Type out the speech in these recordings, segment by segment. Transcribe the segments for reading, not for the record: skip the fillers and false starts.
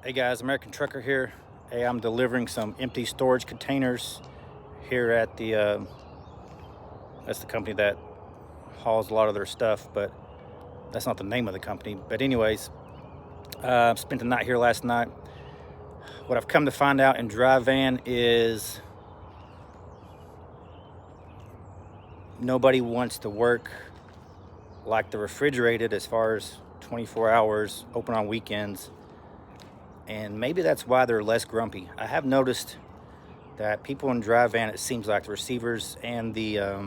Hey guys, American Trucker here. Hey, I'm delivering some empty storage containers here at that's the company that hauls a lot of their stuff, but that's not the name of the company. But anyways, I spent the night here last night. What I've come to find out in dry van is nobody wants to work like the refrigerated as far as 24 hours, open on weekends. And maybe that's why they're less grumpy. I have noticed that people in dry van, it seems like the receivers and the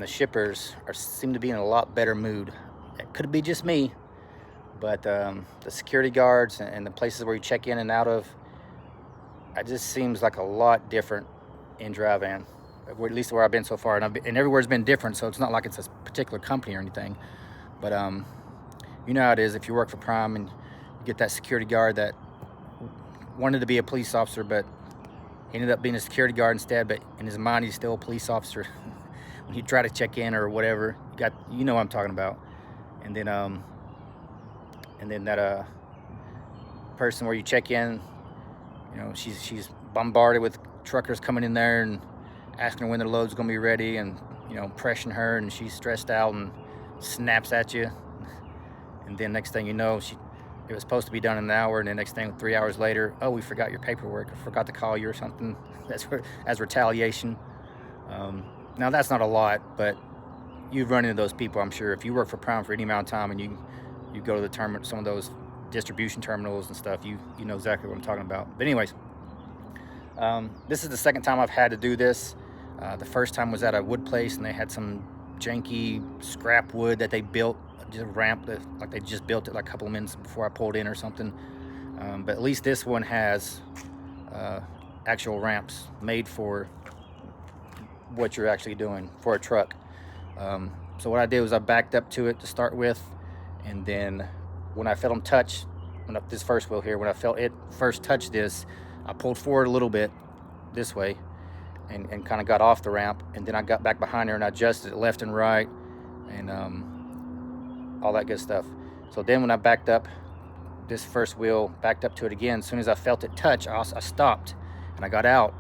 shippers seem to be in a lot better mood. It could be just me, but the security guards and the places where you check in and out of, it just seems like a lot different in dry van, or at least where I've been so far. And everywhere's been different, so it's not like it's a particular company or anything. But you know how it is if you work for Prime and you get that security guard that wanted to be a police officer, but he ended up being a security guard instead, but in his mind he's still a police officer. When you try to check in or whatever, you know what I'm talking about. And then that person where you check in, you know, she's bombarded with truckers coming in there and asking her when their load's gonna be ready, and you know, pressuring her, and she's stressed out and snaps at you. And then next thing you know, it was supposed to be done in an hour, and the next thing, 3 hours later, oh, we forgot your paperwork, I forgot to call you or something. That's as retaliation. Now that's not a lot, but you've run into those people, I'm sure. If you work for Prime for any amount of time and you go to the some of those distribution terminals and stuff, you know exactly what I'm talking about. But anyways, this is the second time I've had to do this. The first time was at a wood place, and they had some janky scrap wood that they built, just a ramp like they just built it like a couple of minutes before I pulled in or something. But at least this one has actual ramps made for what you're actually doing for a truck. So what I did was I backed up to it to start with, and then when I felt them touch, this first wheel here, when I felt it first touch this, I pulled forward a little bit this way and kind of got off the ramp, and then I got back behind her and I adjusted it left and right and all that good stuff. So then when I backed up this first wheel, backed up to it again, as soon as I felt it touch, I stopped and I got out.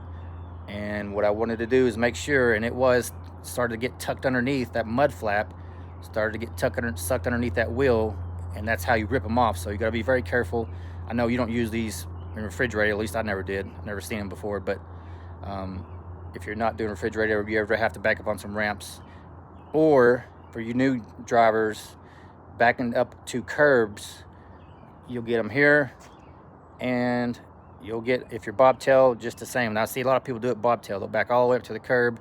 And what I wanted to do is make sure, and it started to get tucked underneath that mud flap, started to get sucked underneath that wheel, and that's how you rip them off. So you got to be very careful. I know you don't use these in refrigerator, at least I never did. I've never seen them before, but if you're not doing refrigerator, you ever have to back up on some ramps, or for you new drivers, backing up to curbs, you'll get them here, and you'll get, if you're bobtail, just the same. Now I see a lot of people do it bobtail. They'll back all the way up to the curb,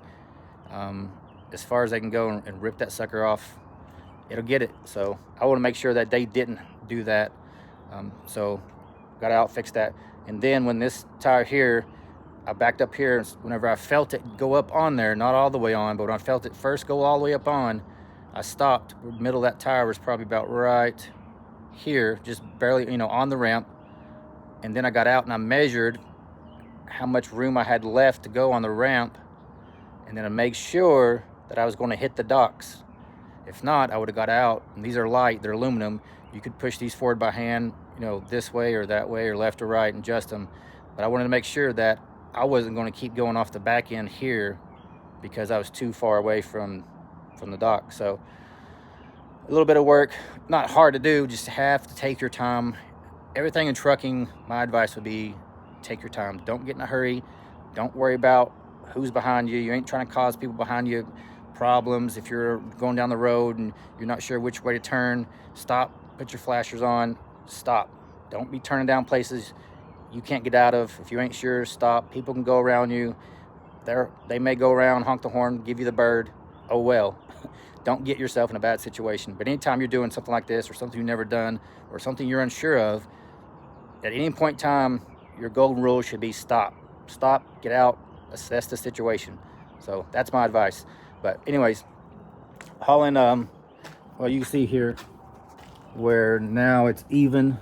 as far as they can go, and rip that sucker off. It'll get it. So I want to make sure that they didn't do that. So got out, fixed that. And then when this tire here, I backed up here, and whenever I felt it go up on there, not all the way on, but when I felt it first go all the way up on, I stopped. The middle of that tire was probably about right here, just barely, you know, on the ramp. And then I got out and I measured how much room I had left to go on the ramp, and then I made sure that I was going to hit the docks. If not, I would have got out. And these are light, they're aluminum. You could push these forward by hand, you know, this way or that way or left or right, and adjust them. But I wanted to make sure that I wasn't going to keep going off the back end here because I was too far away from the dock. So a little bit of work, not hard to do, just have to take your time. Everything in trucking, my advice would be take your time. Don't get in a hurry. Don't worry about who's behind you. You ain't trying to cause people behind you problems. If you're going down the road and you're not sure which way to turn, stop, put your flashers on, stop. Don't be turning down places you can't get out of. If you ain't sure, stop. People can go around you. They may go around, honk the horn, give you the bird. Oh well. Don't get yourself in a bad situation. But anytime you're doing something like this, or something you've never done, or something you're unsure of, at any point in time, your golden rule should be stop. Stop, get out, assess the situation. So that's my advice. But anyways, hauling, well, you can see here where now it's even.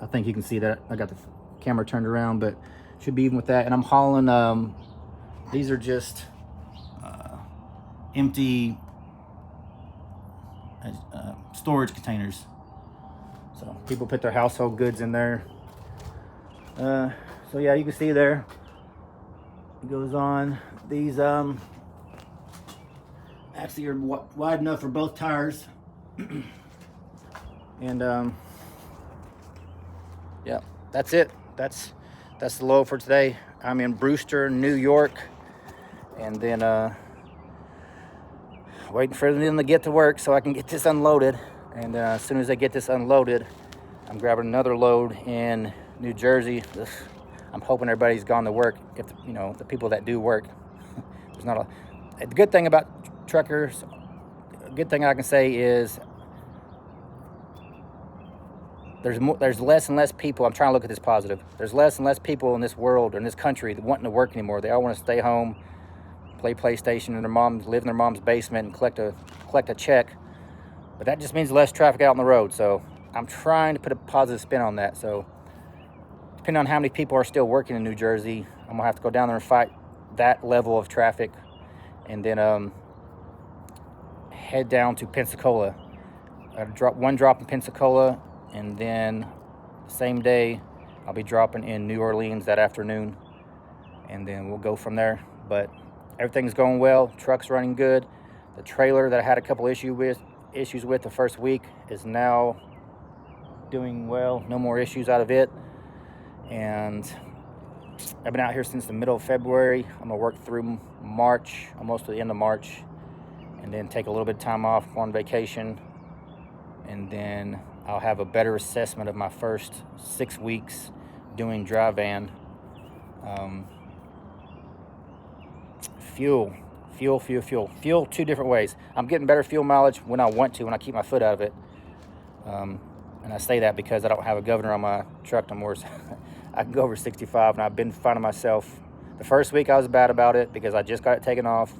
I think you can see that. I got the camera turned around, but should be even with that. And I'm hauling, these are just empty storage containers. So people put their household goods in there. So yeah, you can see there, it goes on. These actually are wide enough for both tires. And yeah, that's it. That's the load for today. I'm in Brewster, New York, and then waiting for them to get to work so I can get this unloaded. And as soon as I get this unloaded, I'm grabbing another load in New Jersey. I'm hoping everybody's gone to work. If the people that do work, there's not a. The good thing about truckers, a good thing I can say is there's less and less people. I'm trying to look at this positive. There's less and less people in this world or in this country that wanting to work anymore. They all want to stay home, play PlayStation, and live in their mom's basement and collect a check. But that just means less traffic out on the road. So I'm trying to put a positive spin on that. So depending on how many people are still working in New Jersey, I'm gonna have to go down there and fight that level of traffic, and then head down to Pensacola. I drop one drop in Pensacola, and then same day I'll be dropping in New Orleans that afternoon, and then we'll go from there. But everything's going well. Truck's running good. The trailer that I had a couple issues with the first week is now doing well. No more issues out of it. And I've been out here since the middle of February. I'm gonna work through March, almost to the end of March, and then take a little bit of time off, go on vacation, and then I'll have a better assessment of my first 6 weeks doing dry van. Fuel 2 different ways. I'm getting better fuel mileage when I keep my foot out of it. And I say that because I don't have a governor on my truck no more. So I can go over 65, and I've been finding myself, the first week I was bad about it because I just got it taken off,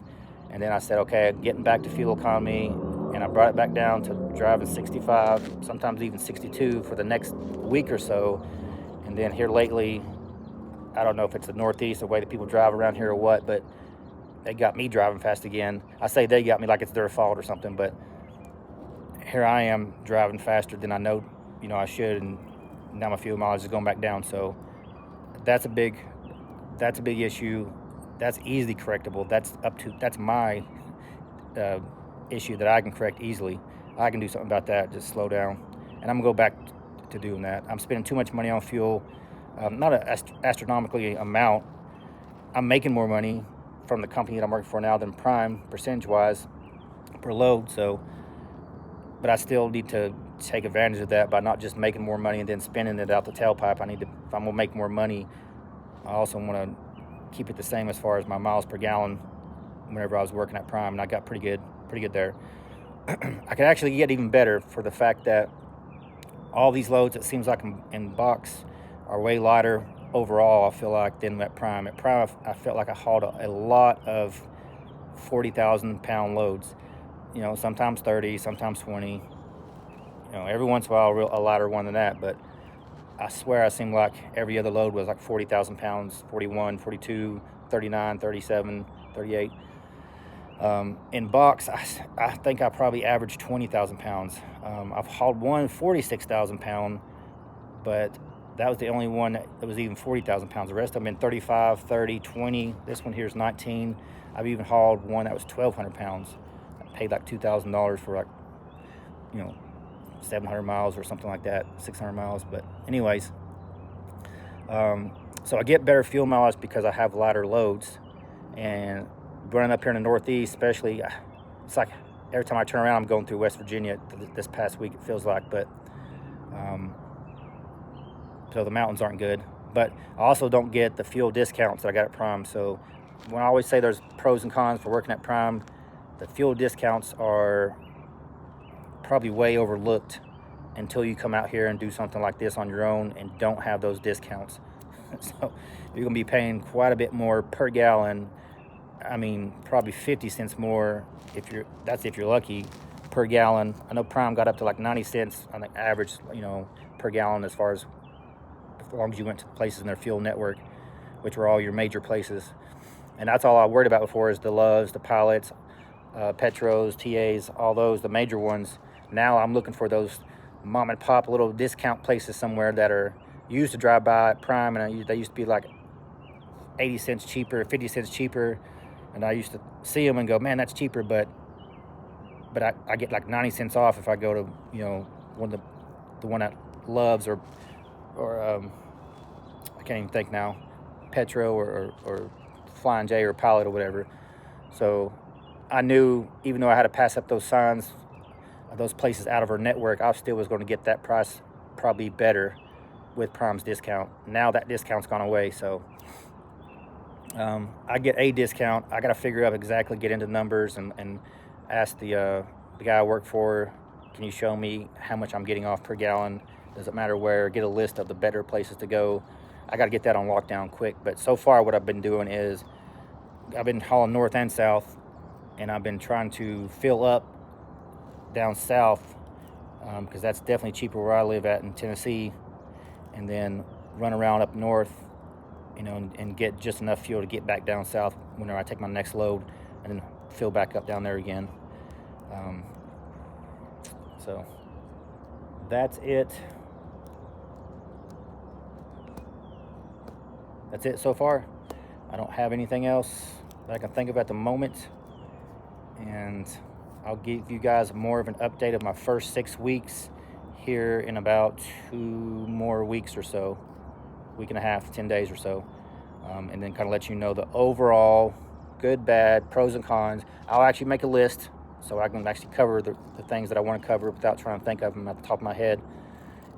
and then I said, okay, getting back to fuel economy, and I brought it back down to driving 65, sometimes even 62 for the next week or so. And then here lately, I don't know if it's the Northeast, the way that people drive around here or what, but they got me driving fast again. I say they got me like it's their fault or something, but here I am driving faster than I know, I should, and now my fuel mileage is going back down. So that's a big issue. That's easily correctable. That's my issue that I can correct easily. I can do something about that. Just slow down, and I'm gonna go back to doing that. I'm spending too much money on fuel, not an astronomically amount. I'm making more money from the company that I'm working for now than Prime percentage-wise per load. So, but I still need to take advantage of that by not just making more money and then spending it out the tailpipe. If I'm gonna make more money, I also want to keep it the same as far as my miles per gallon whenever I was working at Prime, and I got pretty good there. I can actually get even better for the fact that all these loads, it seems like in box, are way lighter overall, I feel like, than at Prime. At Prime, I felt like I hauled a lot of 40,000 pound loads, sometimes 30, sometimes 20, every once in a while a lighter one than that. But I swear I seemed like every other load was like 40,000 pounds, 41, 42, 39, 37, 38. In box, I think I probably averaged 20,000 pounds. I've hauled one 46,000 pound, but that was the only one that was even 40,000 pounds. The rest of them been 35, 30, 20. This one here is 19. I've even hauled one that was 1,200 pounds. I paid like $2,000 for 700 miles or something like that, 600 miles. But anyways, so I get better fuel mileage because I have lighter loads. And running up here in the Northeast especially, it's like every time I turn around I'm going through West Virginia this past week, it feels like. But so the mountains aren't good, but I also don't get the fuel discounts that I got at Prime. So when I always say there's pros and cons for working at Prime, the fuel discounts are probably way overlooked until you come out here and do something like this on your own and don't have those discounts. So you're gonna be paying quite a bit more per gallon. I mean, probably 50 cents more if you're lucky per gallon. I know Prime got up to like 90 cents on the average, per gallon as long as you went to places in their fuel network, which were all your major places. And that's all I worried about before, is the Loves, the Pilots, Petros, TAs, all those, the major ones. Now I'm looking for those mom and pop little discount places somewhere that are used to drive by at Prime, and they used to be like 80 cents cheaper, 50 cents cheaper, and I used to see them and go, man, that's cheaper, but I get like 90 cents off if I go to, you know, the one at Love's or I can't even think now, Petro or Flying J or Pilot or whatever. So I knew, even though I had to pass up those signs, those places out of our network, I still was going to get that price probably better with Prime's discount. Now that discount's gone away, so I get a discount. I got to figure out exactly, get into numbers and ask the guy I work for, can you show me how much I'm getting off per gallon? Does it matter where? Get a list of the better places to go. I got to get that on lockdown quick. But so far what I've been doing is I've been hauling north and south, and I've been trying to fill up down south because that's definitely cheaper where I live at in Tennessee, and then run around up north, you know, and get just enough fuel to get back down south whenever I take my next load, and then fill back up down there again. So that's it. That's it so far. I don't have anything else that I can think of at the moment, and I'll give you guys more of an update of my first 6 weeks here in about 2 more weeks or so, week and a half, 10 days or so, and then kind of let you know the overall good, bad, pros and cons. I'll actually make a list so I can actually cover the things that I want to cover without trying to think of them at the top of my head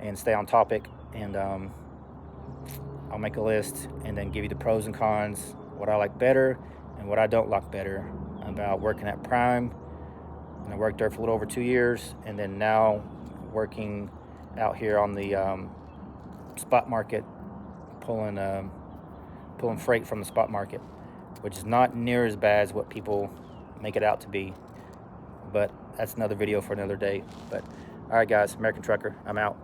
and stay on topic. And I'll make a list and then give you the pros and cons, what I like better and what I don't like better about working at Prime. And I worked there for a little over 2 years, and then now working out here on the spot market, pulling freight from the spot market, which is not near as bad as what people make it out to be. But that's another video for another day. But all right, guys, American Trucker, I'm out.